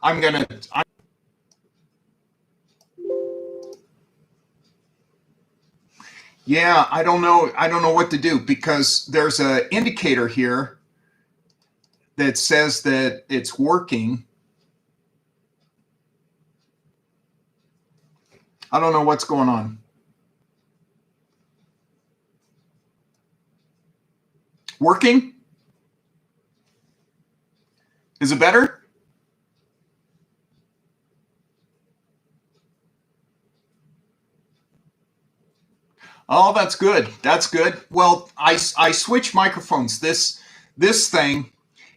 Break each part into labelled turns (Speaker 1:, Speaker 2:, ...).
Speaker 1: I'm going to, yeah, I don't know. I don't know what to do because there's an indicator here that says that it's working. I don't know what's going on. Working? Is it better? Oh, that's good. That's good. Well, I switch microphones. This thing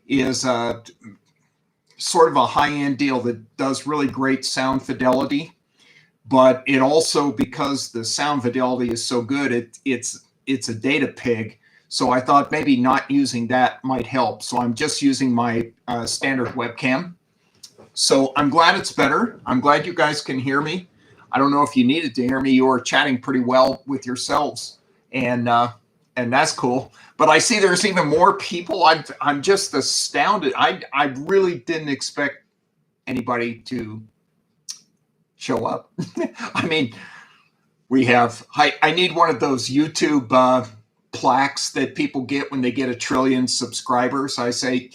Speaker 1: is sort of a high-end deal that does really great sound fidelity, but it also, because the sound fidelity is so good, it's a data pig. So I thought maybe not using that might help. So I'm just using my standard webcam. So I'm glad it's better. I'm glad you guys can hear me. I don't know if you needed to hear me. You were chatting pretty well with yourselves, and that's cool. But I see there's even more people. I'm just astounded. I really didn't expect anybody to show up. I mean, we have. I need one of those YouTube plaques that people get when they get 1 trillion subscribers. I say,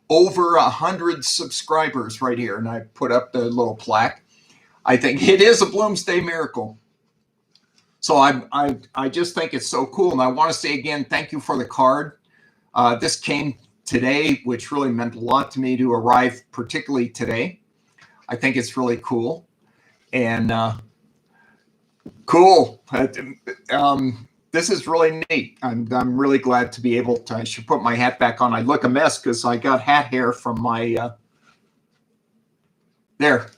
Speaker 1: over 100 subscribers right here, and I put up the little plaque. I think it is a Bloomsday miracle. So I just think it's so cool. And I want to say again, thank you for the card. This came today, which really meant a lot to me to arrive, particularly today. I think it's really cool. And cool. This is really neat. I'm really glad to be able to. I should put my hat back on. I look a mess because I got hat hair from my there.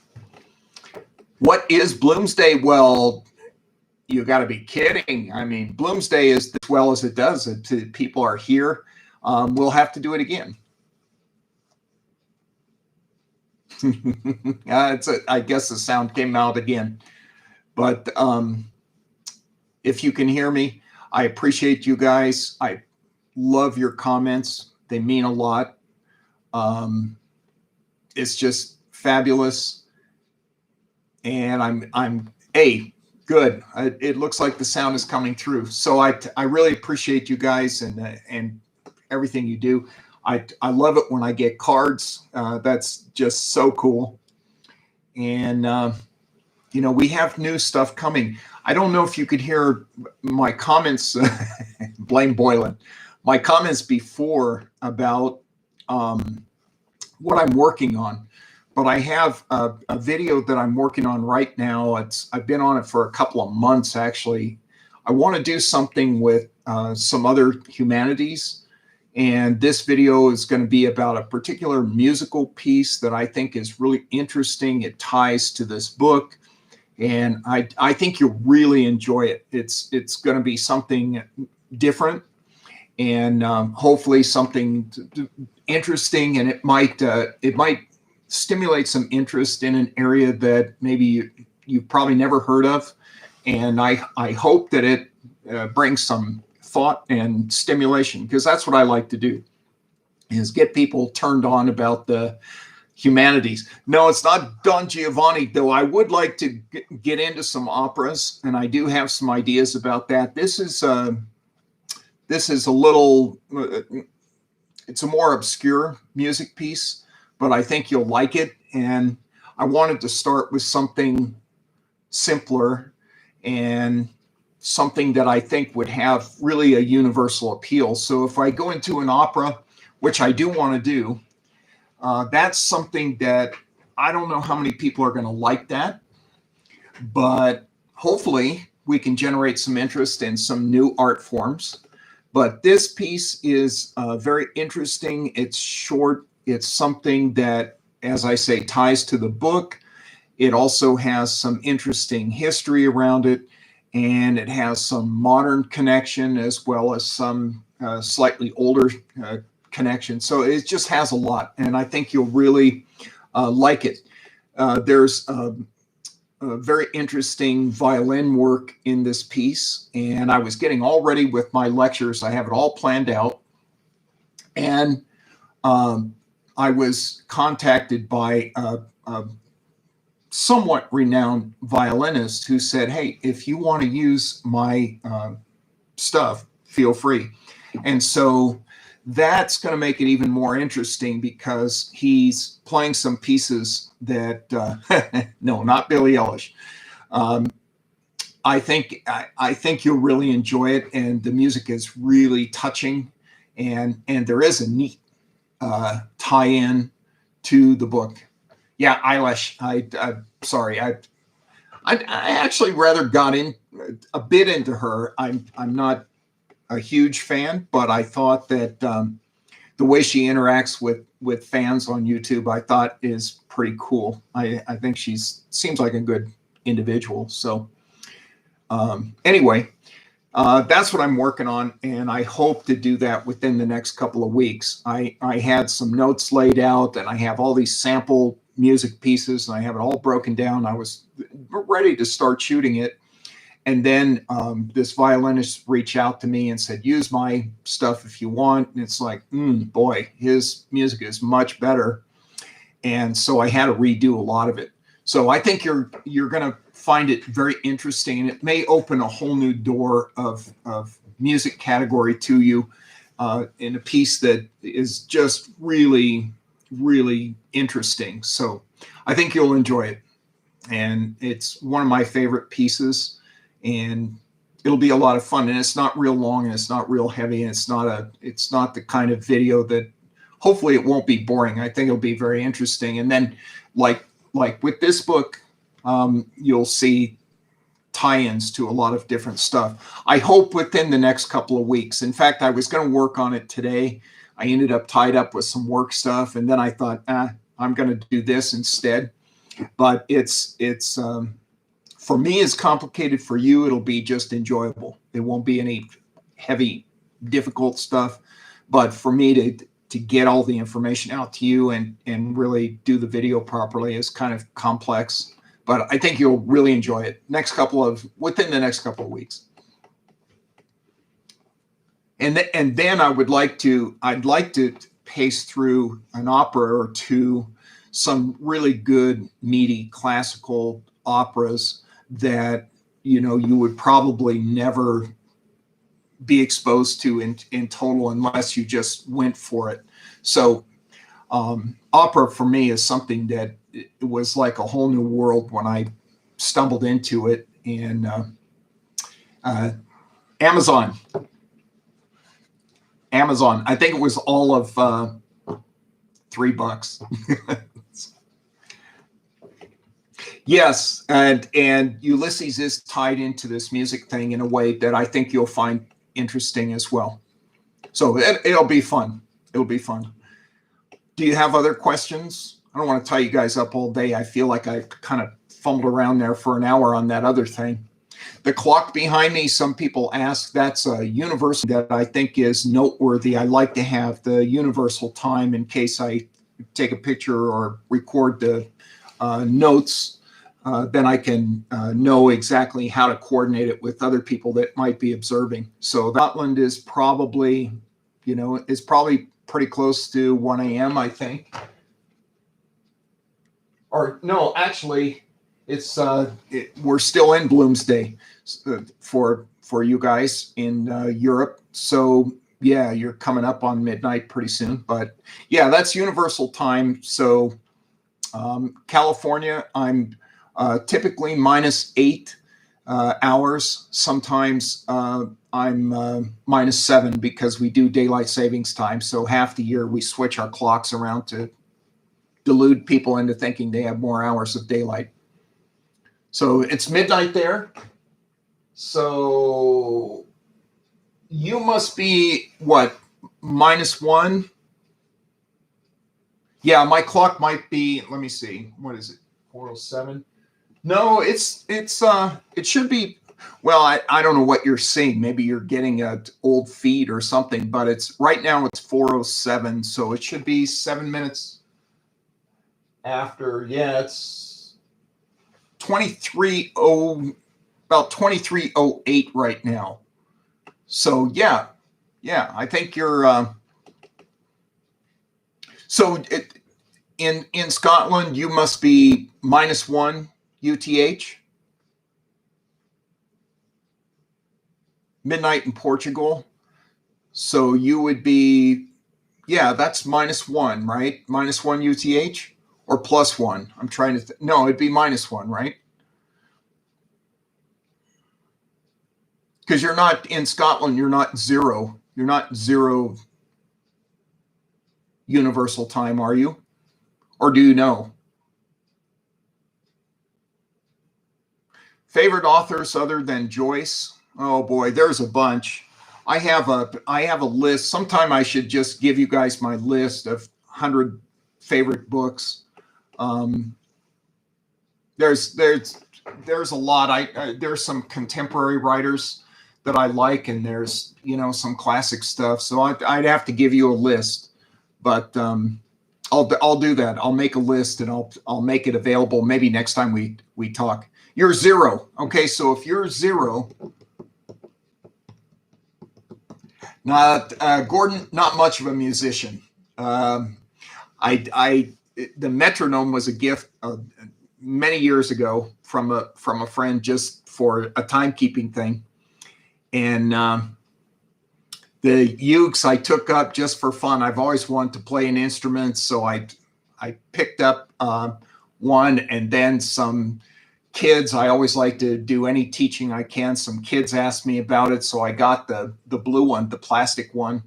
Speaker 1: What is Bloomsday? Well, you got to be kidding. I mean, Bloomsday is as well as it does. People are here. We'll have to do it again. I guess the sound came out again. But if you can hear me, I appreciate you guys. I love your comments. They mean a lot. It's just fabulous. And I'm good. It looks like the sound is coming through. So I really appreciate you guys and everything you do. I love it when I get cards. That's just so cool. And we have new stuff coming. I don't know if you could hear my comments. Blame Boylan. My comments before about what I'm working on. But I have a video that I'm working on right now. I've been on it for a couple of months, actually. I want to do something with some other humanities. And this video is going to be about a particular musical piece that I think is really interesting. It ties to this book. And I think you'll really enjoy it. It's going to be something different and hopefully something interesting. And it might stimulate some interest in an area that maybe you've probably never heard of. And I hope that it brings some thought and stimulation, because that's what I like to do, is get people turned on about the humanities. No, it's not Don Giovanni, though. I would like to get into some operas, and I do have some ideas about that. This is a little, it's a more obscure music piece, but I think you'll like it. And I wanted to start with something simpler and something that I think would have really a universal appeal. So if I go into an opera, which I do want to do, that's something that I don't know how many people are going to like that, but hopefully we can generate some interest in some new art forms. But this piece is very interesting. It's short. It's something that, as I say, ties to the book. It also has some interesting history around it, and it has some modern connection as well as some slightly older connection. So it just has a lot, and I think you'll really like it. There's a very interesting violin work in this piece, and I was getting all ready with my lectures. I have it all planned out, and I was contacted by a somewhat renowned violinist who said, "Hey, if you want to use my stuff, feel free." And so that's going to make it even more interesting because he's playing some pieces that no, not Billie Eilish. I think you'll really enjoy it, and the music is really touching, and there is a neat tie-in to the book. Yeah, Eilish. Sorry. I actually rather got in a bit into her. I'm not a huge fan, but I thought that the way she interacts with fans on YouTube, I thought is pretty cool. I think seems like a good individual. So anyway, that's what I'm working on, and I hope to do that within the next couple of weeks. I had some notes laid out, and I have all these sample music pieces, and I have it all broken down. I was ready to start shooting it. And then this violinist reached out to me and said, "Use my stuff if you want." And it's like, boy, his music is much better. And so I had to redo a lot of it. So I think you're going to find it very interesting, and it may open a whole new door of music category to you in a piece that is just really, really interesting. So I think you'll enjoy it. And it's one of my favorite pieces. And it'll be a lot of fun, and it's not real long, and it's not real heavy, and it's not the kind of video that, hopefully it won't be boring. I think it'll be very interesting. And then like with this book, you'll see tie-ins to a lot of different stuff. I hope within the next couple of weeks. In fact, I was going to work on it today. I ended up tied up with some work stuff, and then I thought, I'm going to do this instead. But it's for me, it's complicated. For you, it'll be just enjoyable. There won't be any heavy, difficult stuff. But for me to get all the information out to you and really do the video properly is kind of complex. But I think you'll really enjoy it within the next couple of weeks. And then I'd like to pace through an opera or two, some really good, meaty classical operas that you would probably never be exposed to in total unless you just went for it. So opera for me is something that it was like a whole new world when I stumbled into it. And Amazon, I think it was all of $3. Yes, and Ulysses is tied into this music thing in a way that I think you'll find interesting as well. So it'll be fun. It'll be fun. Do you have other questions? I don't want to tie you guys up all day. I feel like I kind of fumbled around there for an hour on that other thing. The clock behind me, some people ask, that's a universal that I think is noteworthy. I like to have the universal time in case I take a picture or record the notes. Then I can know exactly how to coordinate it with other people that might be observing. So Scotland is probably, pretty close to 1 a.m., I think. Or no, actually, it's we're still in Bloomsday for you guys in Europe. So yeah, you're coming up on midnight pretty soon. But yeah, that's universal time. So California, I'm typically -8 hours. Sometimes I'm -7 because we do daylight savings time. So half the year we switch our clocks around to delude people into thinking they have more hours of daylight. So it's midnight there. So you must be what, -1? Yeah, my clock might be, let me see, what is it, 4:07? No, it should be, well, I don't know what you're seeing. Maybe you're getting an old feed or something, but right now it's 4:07, so it should be 7 minutes after. Yeah, it's about 23:08 right now. So yeah, I think you're So in Scotland, you must be -1 UTH. Midnight in Portugal. So you would be, yeah, that's -1, right? -1 UTH or +1. I'm trying to, no, it'd be -1, right? Because you're not in Scotland, you're not zero. You're not zero universal time, are you? Or do you know? Favorite authors other than Joyce? Oh boy, there's a bunch. I have a list. Sometime I should just give you guys my list of 100 favorite books. Um, there's a lot. There's some contemporary writers that I like, and there's some classic stuff. So I'd have to give you a list, but I'll do that. I'll make a list and I'll make it available. Maybe next time we talk. You're zero. Okay, so if you're zero, not Gordon, not much of a musician. I the metronome was a gift many years ago from a friend just for a timekeeping thing, and the ukes I took up just for fun. I've always wanted to play an instrument, so I picked up one, and then some kids. I always like to do any teaching I can. Some kids asked me about it, so I got the blue one, the plastic one,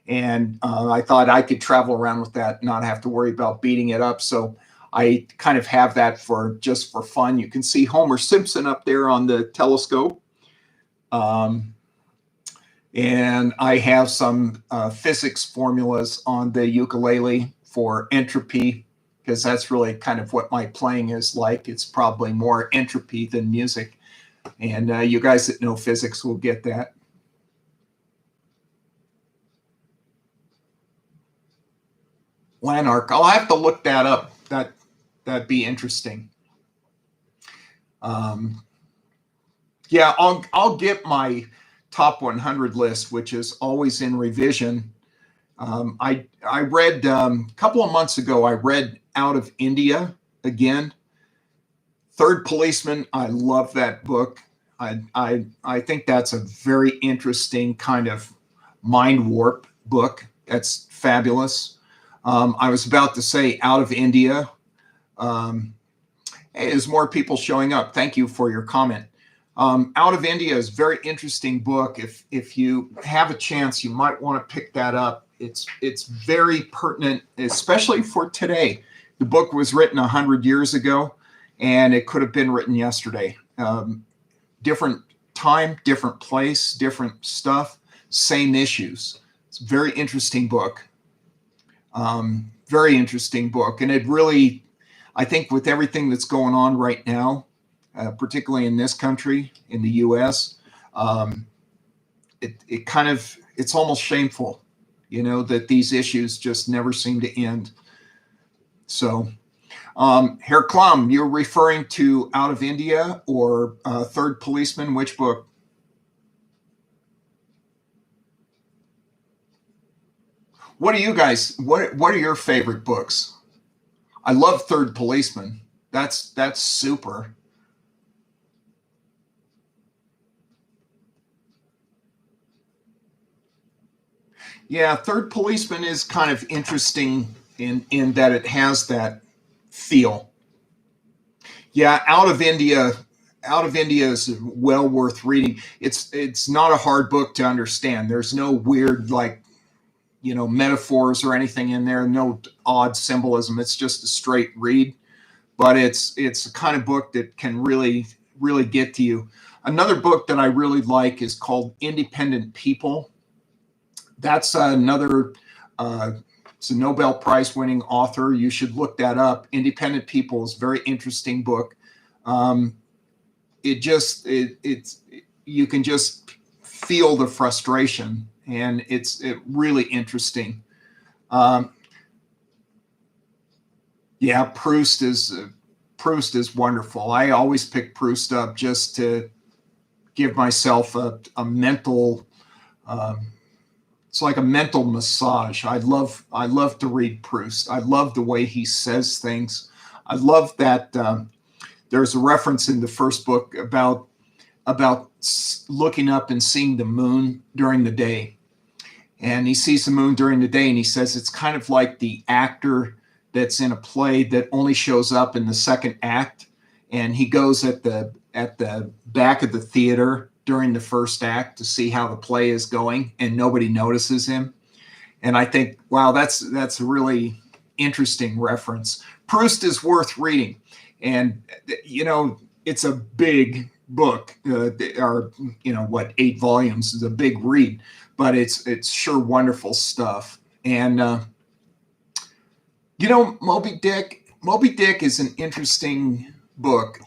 Speaker 1: and I thought I could travel around with that, not have to worry about beating it up. So I kind of have that just for fun. You can see Homer Simpson up there on the telescope. And I have some physics formulas on the ukulele for entropy, because that's really kind of what my playing is like. It's probably more entropy than music. And you guys that know physics will get that. Lanark, I'll have to look that up. That'd be interesting. Yeah, I'll get my top 100 list, which is always in revision. I read a couple of months ago. I read Out of India again. Third Policeman. I love that book. I think that's a very interesting kind of mind warp book. That's fabulous. I was about to say Out of India. Hey, there's more people showing up. Thank you for your comment. Out of India is a very interesting book. If you have a chance, you might want to pick that up. It's very pertinent, especially for today. The book was written 100 years ago, and it could have been written yesterday. Different time, different place, different stuff, same issues. It's a very interesting book. Very interesting book. And it really, I think with everything that's going on right now, particularly in this country, in the U.S., it's almost shameful, that these issues just never seem to end. So, Herr Klum, you're referring to Out of India or Third Policeman? Which book? What are you guys? What are your favorite books? I love Third Policeman. That's super. Yeah, Third Policeman is kind of interesting in that it has that feel. Yeah, Out of India is well worth reading. It's not a hard book to understand. There's no weird metaphors or anything in there, no odd symbolism. It's just a straight read, but it's a kind of book that can really get to you. Another book that I really like is called Independent People. That's another it's a Nobel Prize winning author. You should look that up. Independent People is a very interesting book. It's you can just feel the frustration, and it's really interesting. Yeah, Proust is wonderful. I always pick Proust up just to give myself a mental like a mental massage. I love to read Proust. I love the way he says things. I love that there's a reference in the first book about looking up and seeing the moon during the day. And he sees the moon during the day, and he says it's kind of like the actor that's in a play that only shows up in the second act, and he goes at the back of the theater during the first act to see how the play is going, and nobody notices him. And I think, wow, that's a really interesting reference. Proust is worth reading, and it's a big book, or 8 volumes is a big read, but it's sure wonderful stuff. And Moby Dick is an interesting book.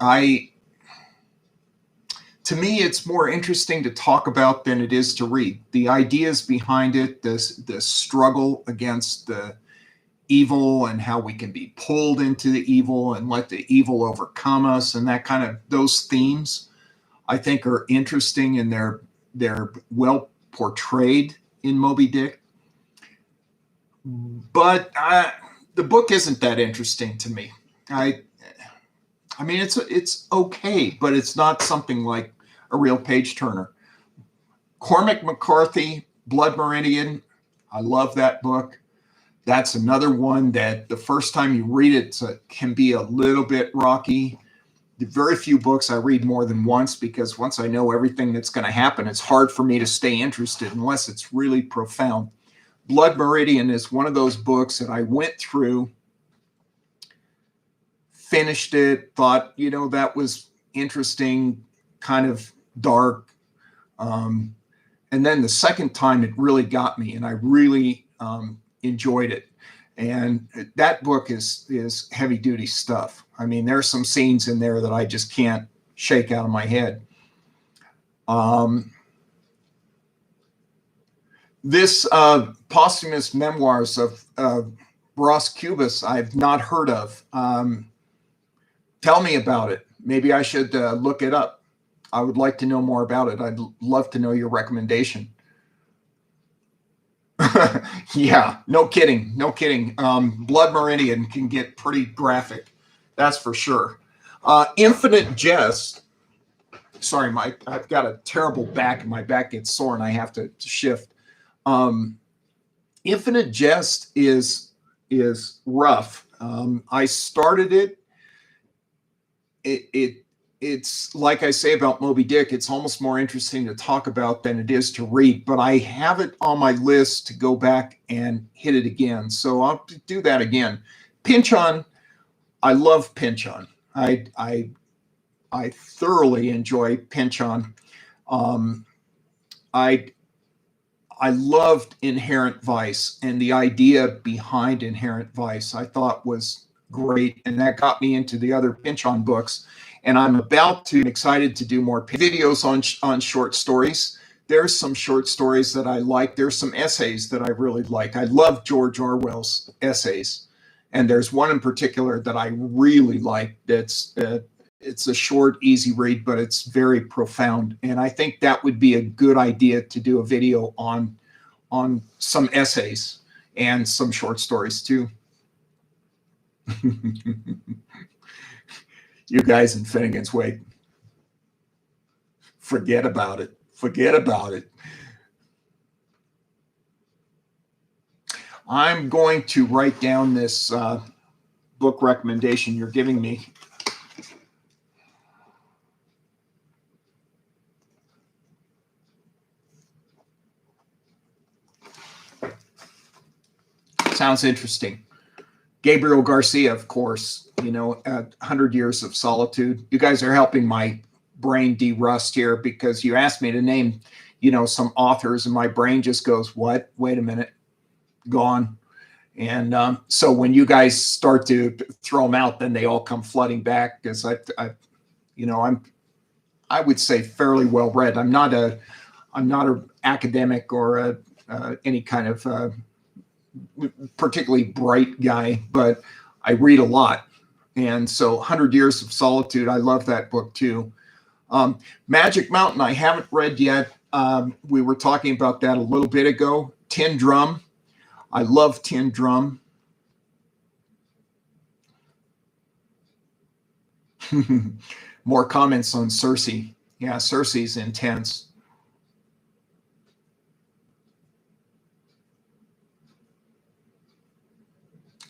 Speaker 1: To me, it's more interesting to talk about than it is to read. The ideas behind it, the struggle against the evil and how we can be pulled into the evil and let the evil overcome us, and that kind of, those themes, I think, are interesting, and they're well portrayed in Moby Dick. But the book isn't that interesting to me. I mean, it's okay, but it's not something like a real page turner. Cormac McCarthy, Blood Meridian, I love that book. That's another one that the first time you read it can be a little bit rocky. The very few books I read more than once, because once I know everything that's going to happen, it's hard for me to stay interested unless it's really profound. Blood Meridian is one of those books that I went through, finished it, thought, that was interesting, kind of dark. And then the second time it really got me, and I really enjoyed it. And that book is heavy duty stuff. I mean, there's some scenes in there that I just can't shake out of my head. This posthumous memoirs of Ross Cubis, I've not heard of. Tell me about it. Maybe I should look it up. I would like to know more about it. I'd love to know your recommendation. Yeah, no kidding. Blood Meridian can get pretty graphic. That's for sure. Infinite Jest. Sorry, Mike, I've got a terrible back, and my back gets sore and I have to shift. Infinite Jest is rough. I started it. It's like I say about Moby Dick, it's almost more interesting to talk about than it is to read, but I have it on my list to go back and hit it again. So I'll do that again. Pynchon, I love Pynchon. I thoroughly enjoy Pynchon. I loved Inherent Vice, and the idea behind Inherent Vice I thought was great, and that got me into the other Pynchon books. And I'm excited to do more videos on short stories. There's some short stories that I like. There's some essays that I really like. I love George Orwell's essays, and there's one in particular that I really like. It's a short, easy read, but it's very profound. And I think that would be a good idea to do a video on some essays and some short stories too. You guys in Finnegan's Wake, forget about it. I'm going to write down this book recommendation you're giving me. Sounds interesting. Gabriel Garcia, of course, 100 Years of Solitude. You guys are helping my brain de-rust here, because you asked me to name, some authors, and my brain just goes, what? Wait a minute, gone. And so when you guys start to throw them out, then they all come flooding back, because I would say fairly well read. I'm not an academic or any kind of particularly bright guy, but I read a lot. And so 100 Years of Solitude, I love that book too. Magic Mountain, I haven't read yet. We were talking about that a little bit ago. Tin Drum. I love Tin Drum. More comments on Cersei. Yeah, Cersei's intense.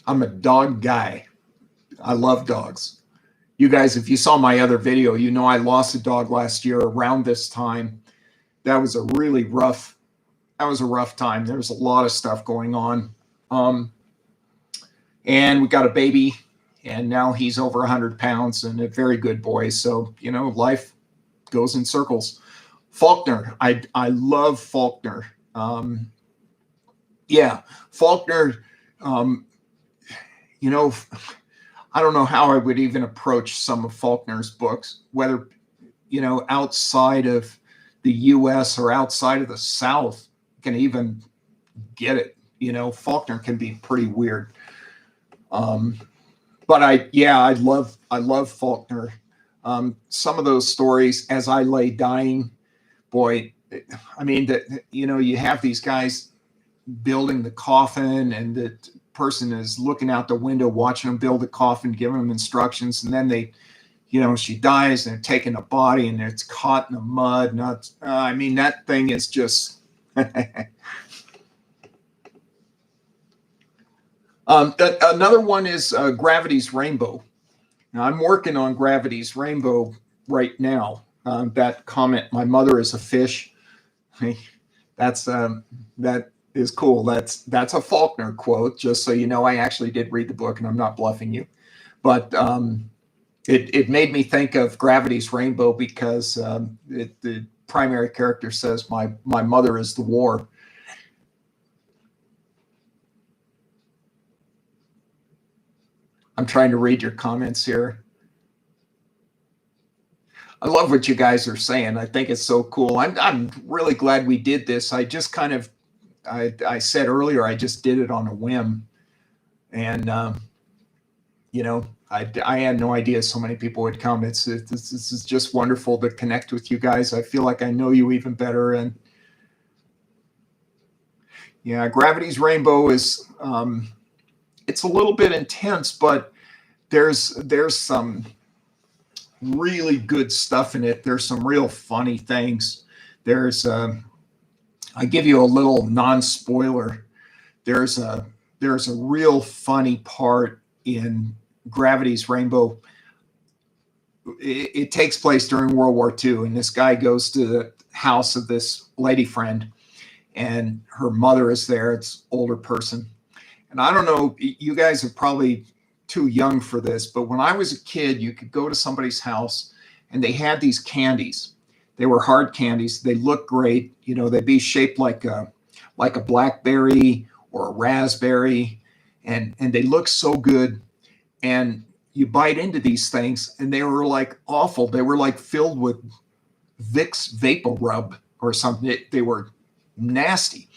Speaker 1: I'm a dog guy. I love dogs. You guys, if you saw my other video, you know I lost a dog last year around this time. That was a really rough, time. There was a lot of stuff going on. And we got a baby, and now he's over 100 pounds and a very good boy. So, you know, life goes in circles. Faulkner, I love Faulkner. Yeah, Faulkner, you know, I don't know how I would even approach some of Faulkner's books, whether, you know, outside of the US or outside of the South can even get it. You know, Faulkner can be pretty weird. But I love Faulkner. Some of those stories, As I Lay Dying, boy, I mean, that, you know, you have these guys building the coffin, and the person is looking out the window watching them build the coffin, giving them instructions, and then they, you know, she dies and they're taking a body and it's caught in the mud. Not, I mean, that thing is just. Another one is Gravity's Rainbow. Now, I'm working on Gravity's Rainbow right now. That comment, "My mother is a fish," that's that is cool. That's a Faulkner quote. Just so you know, I actually did read the book, and I'm not bluffing you. But it made me think of Gravity's Rainbow because the primary character says, "My mother is the war." I'm trying to read your comments here. I love what you guys are saying. I think it's so cool. I'm really glad we did this. I just kind of, I said earlier, I just did it on a whim. And, you know, I had no idea so many people would come. This is just wonderful to connect with you guys. I feel like I know you even better. And yeah, Gravity's Rainbow is, it's a little bit intense, but there's some really good stuff in it. There's some real funny things. There's I give you a little non-spoiler. There's a real funny part in Gravity's Rainbow. It takes place during World War II, and this guy goes to the house of this lady friend, and her mother is there. It's an older person. And I don't know, you guys are probably too young for this, but when I was a kid, you could go to somebody's house and they had these candies. They were hard candies. They looked great. You know, they'd be shaped like a blackberry or a raspberry, and they looked so good. And you bite into these things and they were like awful. They were like filled with Vicks Vapor Rub or something. They were nasty.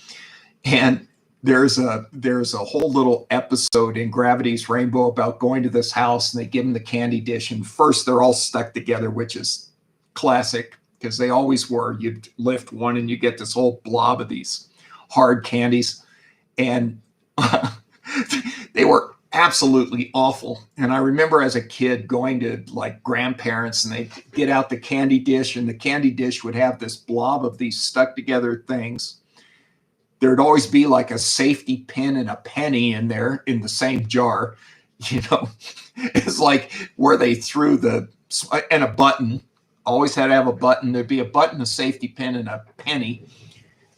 Speaker 1: And there's a whole little episode in Gravity's Rainbow about going to this house, and they give them the candy dish, and first they're all stuck together, which is classic because they always were. You'd lift one and you get this whole blob of these hard candies, and they were absolutely awful. And I remember as a kid going to like grandparents, and they'd get out the candy dish, and the candy dish would have this blob of these stuck together things. There'd always be like a safety pin and a penny in there in the same jar. You know, it's like where they threw and a button. Always had to have a button. There'd be a button, a safety pin, and a penny,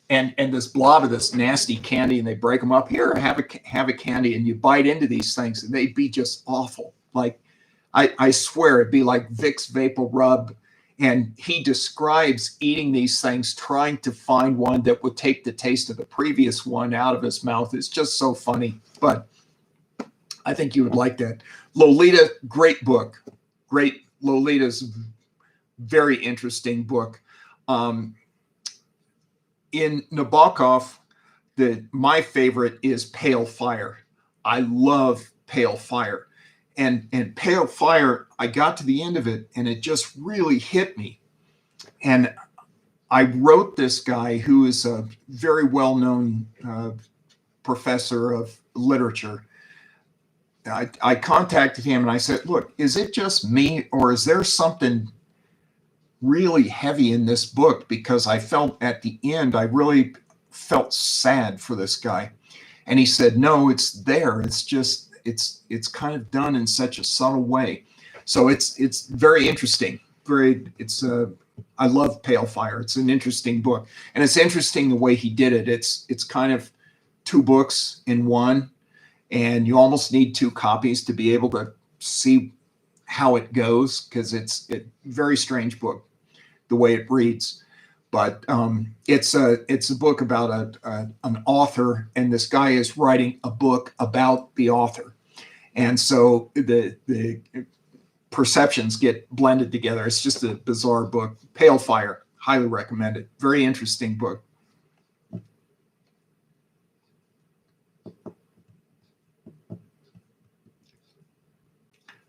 Speaker 1: and this blob of this nasty candy. And they break them up. Here, have a candy, and you bite into these things, and they'd be just awful. Like I swear, it'd be like Vicks Vapor Rub. And he describes eating these things, trying to find one that would take the taste of the previous one out of his mouth. It's just so funny. But I think you would like that. Lolita, great book. Great. Lolita's very interesting book. In Nabokov, my favorite is Pale Fire. I love Pale Fire. And Pale Fire, I got to the end of it, and it just really hit me. And I wrote this guy who is a very well-known professor of literature. I contacted him and I said, look, is it just me or is there something really heavy in this book? Because I felt at the end, I really felt sad for this guy. And he said, no, it's there. It's just, it's kind of done in such a subtle way. So it's very interesting. I love Pale Fire. It's an interesting book. And it's interesting the way he did it. It's kind of two books in one. And you almost need two copies to be able to see how it goes, because it's a very strange book, the way it reads. But it's a book about an author, and this guy is writing a book about the author. And so the perceptions get blended together. It's just a bizarre book. Pale Fire, highly recommend it. Very interesting book.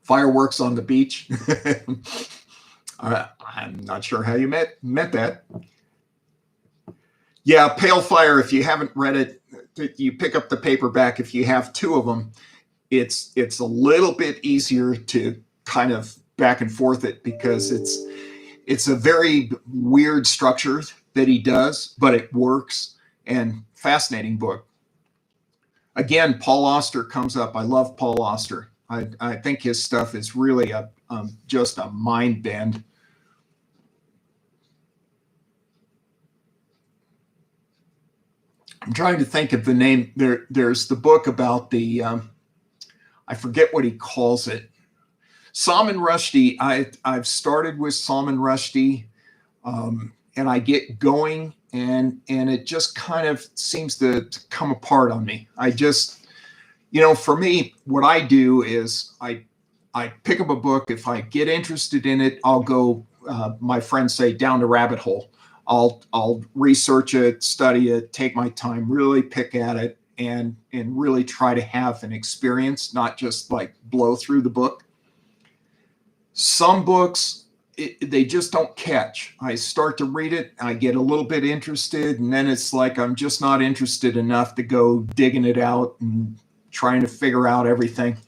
Speaker 1: Fireworks on the beach. I'm not sure how you met that. Yeah, Pale Fire, if you haven't read it, you pick up the paperback. If you have two of them, it's a little bit easier to kind of back and forth it, because it's a very weird structure that he does, but it works, and fascinating book. Again, Paul Auster comes up. I love Paul Auster. I think his stuff is really just a mind bend. I'm trying to think of the name. There's the book about the, I forget what he calls it. Salman Rushdie. I've started with Salman Rushdie, and I get going, and it just kind of seems to come apart on me. I just, for me, what I do is I pick up a book. If I get interested in it, I'll go, my friends say, down the rabbit hole. I'll research it, study it, take my time, really pick at it, and really try to have an experience, not just like blow through the book. Some books, they just don't catch. I start to read it, I get a little bit interested, and then it's like I'm just not interested enough to go digging it out and trying to figure out everything.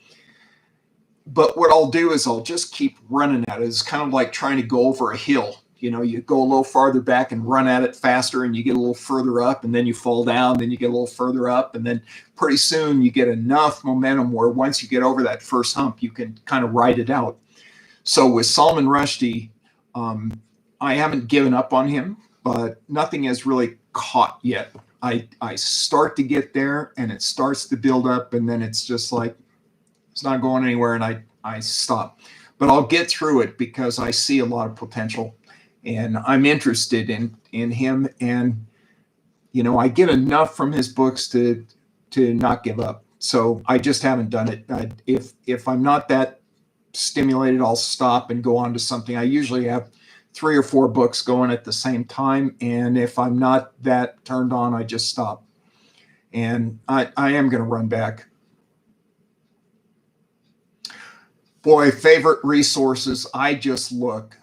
Speaker 1: But what I'll do is I'll just keep running at it. It's kind of like trying to go over a hill. You go a little farther back and run at it faster, and you get a little further up, and then you fall down, then you get a little further up, and then pretty soon you get enough momentum where once you get over that first hump, you can kind of ride it out. So with Salman Rushdie, I haven't given up on him, but nothing has really caught yet. I start to get there, and it starts to build up, and then it's just like it's not going anywhere, and I stop. But I'll get through it because I see a lot of potential, and I'm interested in him, and I get enough from his books to not give up. So I just haven't done it. If I'm not that stimulated, I'll stop and go on to something. I usually have 3 or 4 books going at the same time, and if I'm not that turned on, I just stop. And I am going to run back. Boy, favorite resources, I just look.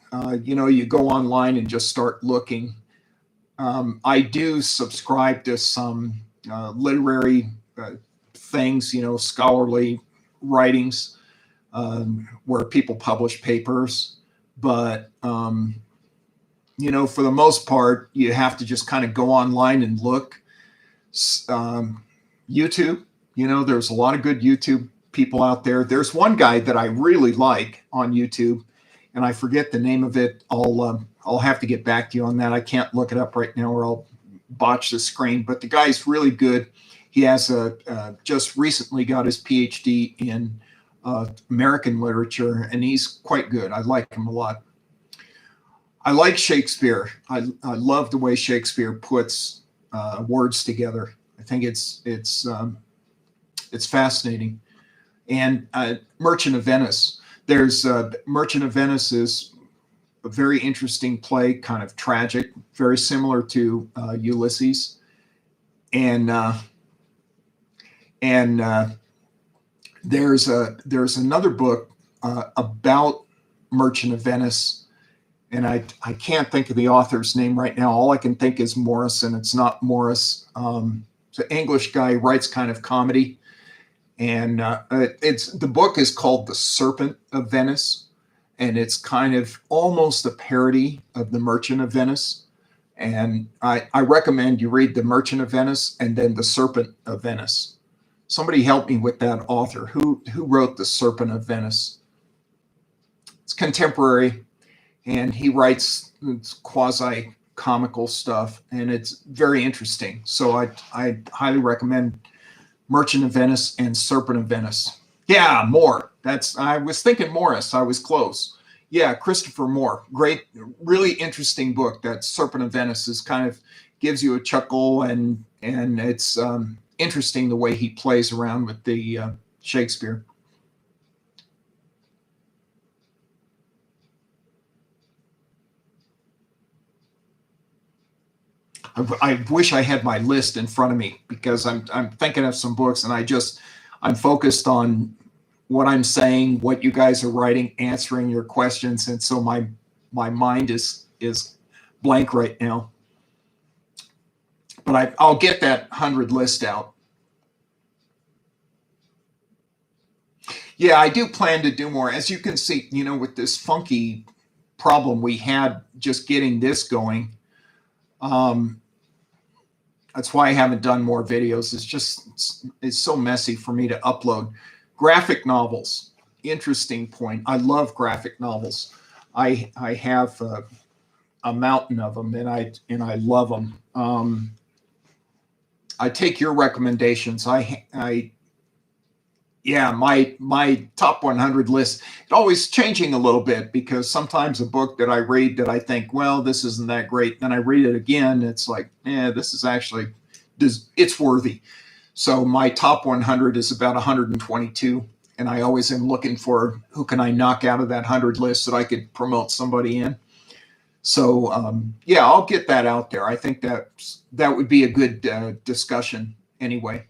Speaker 1: You go online and just start looking. I do subscribe to some literary things, scholarly writings, where people publish papers. But, for the most part, you have to just kind of go online and look. YouTube, there's a lot of good YouTube people out there. There's one guy that I really like on YouTube, and I forget the name of it. I'll have to get back to you on that. I can't look it up right now or I'll botch the screen, but the guy's really good. He has just recently got his PhD in American literature, and he's quite good. I like him a lot. I like Shakespeare. I love the way Shakespeare puts words together. I think it's fascinating. And Merchant of Venice. There's Merchant of Venice is a very interesting play, kind of tragic, very similar to Ulysses. And there's another book about Merchant of Venice and I can't think of the author's name right now. All I can think is Morris, and it's not Morris. It's an English guy, writes kind of comedy, and the book is called The Serpent of Venice, and it's kind of almost a parody of The Merchant of Venice. And I recommend you read The Merchant of Venice and then The Serpent of Venice. Somebody help me with that author. Who wrote The Serpent of Venice? It's contemporary, and he writes quasi-comical stuff, and it's very interesting. So I highly recommend Merchant of Venice and Serpent of Venice. Yeah, Moore. I was thinking Morris. I was close. Yeah, Christopher Moore. Great, really interesting book. That Serpent of Venice is kind of gives you a chuckle, and it's interesting the way he plays around with the Shakespeare. I wish I had my list in front of me, because I'm thinking of some books, and I'm focused on what I'm saying, what you guys are writing, answering your questions, and so my mind is blank right now. But I'll get that 100 list out. Yeah, I do plan to do more. As you can see, with this funky problem we had just getting this going. That's why I haven't done more videos. It's so messy for me to upload. Graphic novels, interesting point. I love graphic novels. I have a mountain of them, and I love them. I take your recommendations. Yeah, my top 100 list, it's always changing a little bit, because sometimes a book that I read that I think, well, this isn't that great, then I read it again, it's like, this is actually, it's worthy. So my top 100 is about 122, and I always am looking for who can I knock out of that 100 list that I could promote somebody in. So yeah, I'll get that out there. I think that would be a good discussion anyway.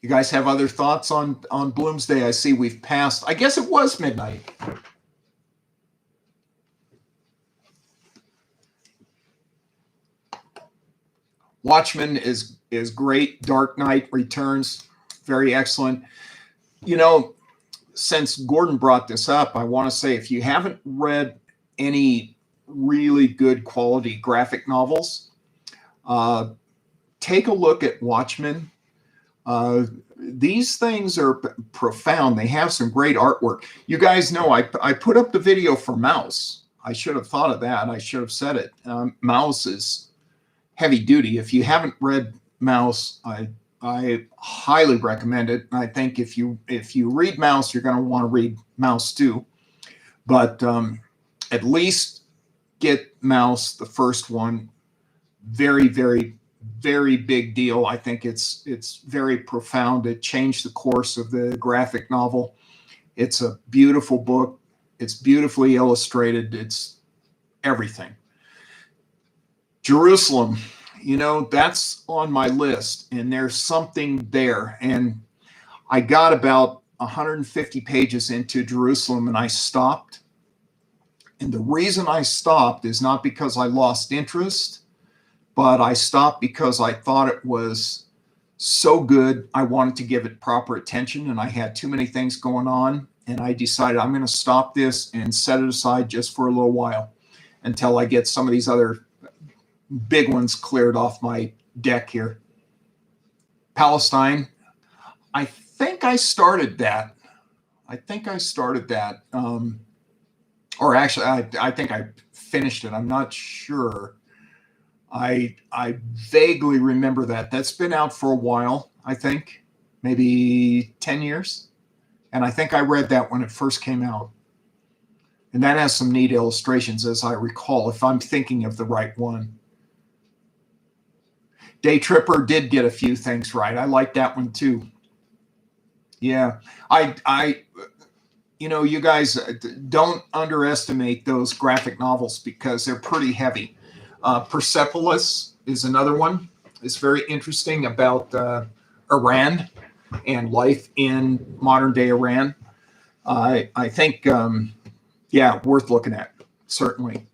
Speaker 1: You guys have other thoughts on Bloomsday? I see we've passed. I guess it was midnight. Watchmen is great. Dark Knight Returns, very excellent. Since Gordon brought this up, I want to say, if you haven't read any really good quality graphic novels, take a look at Watchmen. These things are profound. They have some great artwork. You guys know I put up the video for Mouse. I should have thought of that. I should have said it. Mouse is heavy duty. If you haven't read Mouse, I highly recommend it. I think if you read Mouse, you're going to want to read Mouse too. But at least get Mouse, the first one. Very, very, very big deal. I think it's very profound. It changed the course of the graphic novel. It's a beautiful book. It's beautifully illustrated. It's everything. Jerusalem, that's on my list, and there's something there. And I got about 150 pages into Jerusalem, and I stopped. And the reason I stopped is not because I lost interest, but I stopped because I thought it was so good. I wanted to give it proper attention, and I had too many things going on. And I decided I'm going to stop this and set it aside just for a little while until I get some of these other big ones cleared off my deck here. Palestine, I think I started that. Or actually, I think I finished it. I'm not sure. I vaguely remember that. That's been out for a while, I think, maybe 10 years. And I think I read that when it first came out. And that has some neat illustrations, as I recall, if I'm thinking of the right one. Day Tripper did get a few things right. I like that one too. Yeah, you guys don't underestimate those graphic novels, because they're pretty heavy. Persepolis is another one. It's very interesting about Iran and life in modern day Iran. I think, yeah, worth looking at, certainly.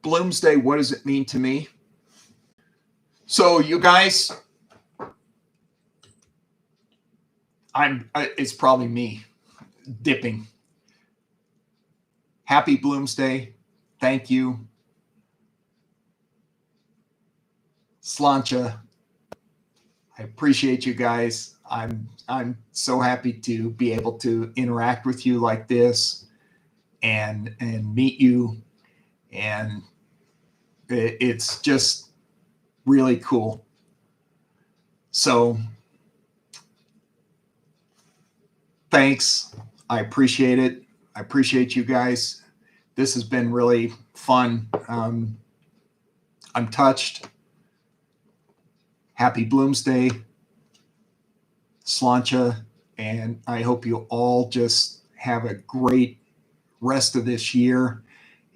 Speaker 1: Bloomsday, what does it mean to me? So you guys, it's probably me dipping. Happy Bloomsday. Thank you. Slancha. I appreciate you guys. I'm so happy to be able to interact with you like this and meet you, and it's just really cool. So thanks. I appreciate it. I appreciate you guys. This has been really fun. I'm touched. Happy Bloomsday, Slancha, and I hope you all just have a great rest of this year,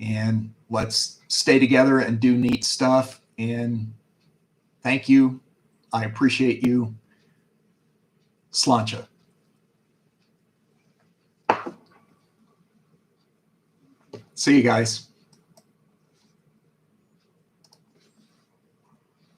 Speaker 1: and let's stay together and do neat stuff. And thank you. I appreciate you. Slancha. See you guys.